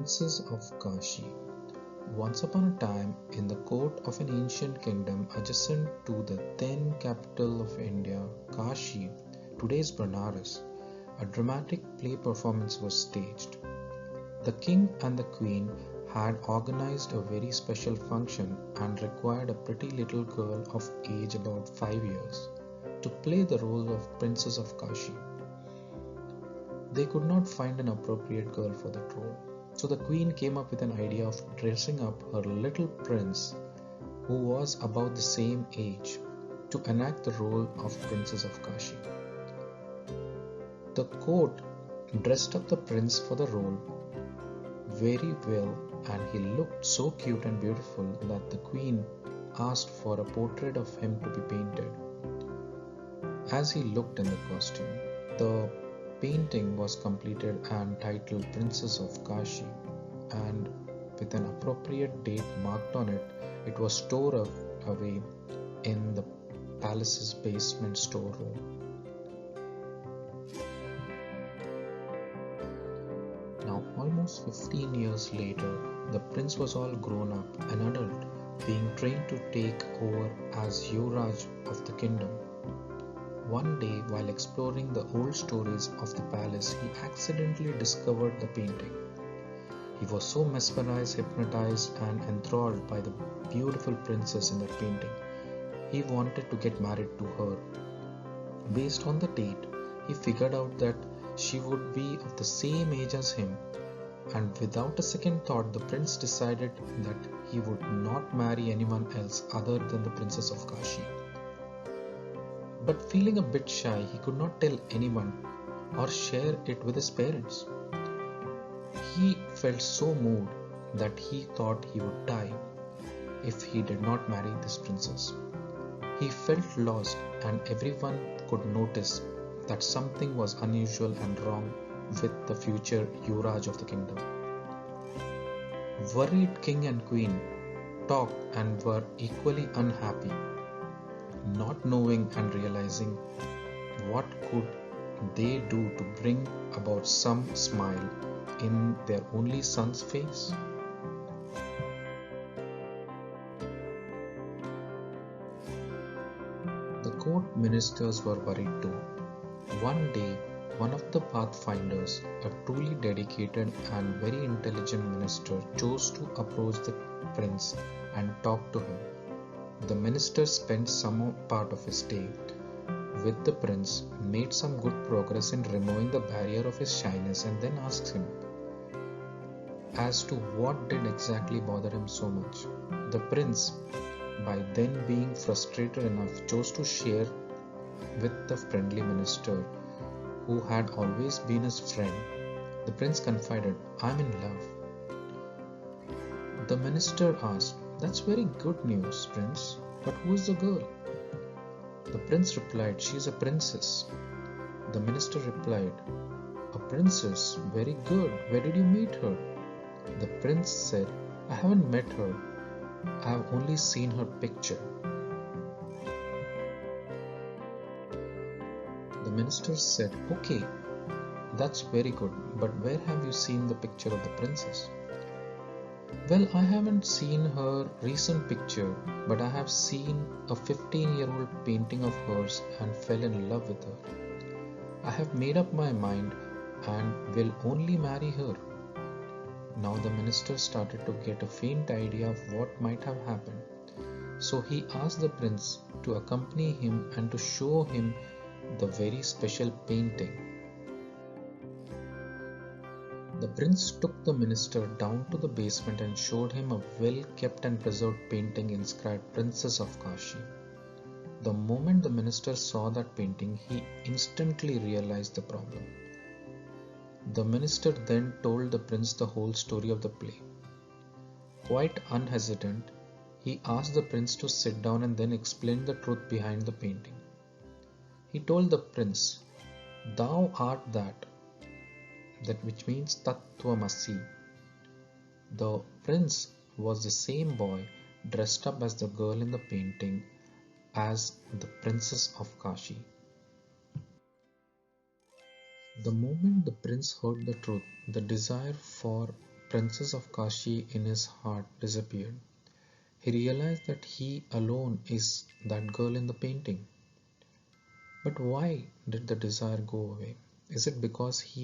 Princess of Kashi. Once upon a time, in the court of an ancient kingdom adjacent to the then capital of India, Kashi, today's Benares, a dramatic play performance was staged. The king and the queen had organized a very special function and required a pretty little girl of age about 5 years to play the role of Princess of Kashi. They could not find an appropriate girl for that role, so the queen came up with an idea of dressing up her little prince, who was about the same age, to enact the role of Princess of Kashi. The court dressed up the prince for the role very well, and he looked so cute and beautiful that the queen asked for a portrait of him to be painted. As he looked in the costume, the painting was completed and titled Princess of Kashi, and with an appropriate date marked on it, it was stored away in the palace's basement storeroom. Now, almost 15 years later, the prince was all grown up, an adult, being trained to take over as Yuvraj of the kingdom. One day, while exploring the old stories of the palace, he accidentally discovered the painting. He was so mesmerized, hypnotized, and enthralled by the beautiful princess in that painting. He wanted to get married to her. Based on the date, he figured out that she would be of the same age as him, and without a second thought, the prince decided that he would not marry anyone else other than the Princess of Kashi. But feeling a bit shy, he could not tell anyone or share it with his parents. He felt so moved that he thought he would die if he did not marry this princess. He felt lost, and everyone could notice that something was unusual and wrong with the future Yuvraj of the kingdom. Worried king and queen talked and were equally unhappy, not knowing and realizing what could they do to bring about some smile in their only son's face. The court ministers were worried too. One day, one of the pathfinders, a truly dedicated and very intelligent minister, chose to approach the prince and talk to him. The minister spent some part of his day with the prince, made some good progress in removing the barrier of his shyness, and then asked him as to what did exactly bother him so much. The prince, by then being frustrated enough, chose to share with the friendly minister, who had always been his friend. The prince confided, "I'm in love." The minister asked, "That's very good news, prince, but who is the girl?" The prince replied, "She is a princess." The minister replied, "A princess? Very good. Where did you meet her?" The prince said, "I haven't met her. I have only seen her picture." The minister said, "Okay, that's very good, but where have you seen the picture of the princess?" "Well, I haven't seen her recent picture, but I have seen a 15-year-old painting of hers and fell in love with her. I have made up my mind and will only marry her." Now the minister started to get a faint idea of what might have happened. So he asked the prince to accompany him and to show him the very special painting. The prince took the minister down to the basement and showed him a well-kept and preserved painting inscribed Princess of Kashi. The moment the minister saw that painting, he instantly realized the problem. The minister then told the prince the whole story of the play. Quite unhesitant, he asked the prince to sit down and then explain the truth behind the painting. He told the prince, "Thou art that which means Tattvamasi." The prince was the same boy dressed up as the girl in the painting as the Princess of Kashi. The moment the prince heard the truth, the desire for Princess of Kashi in his heart disappeared. He realized that he alone is that girl in the painting. But why did the desire go away? Is it because he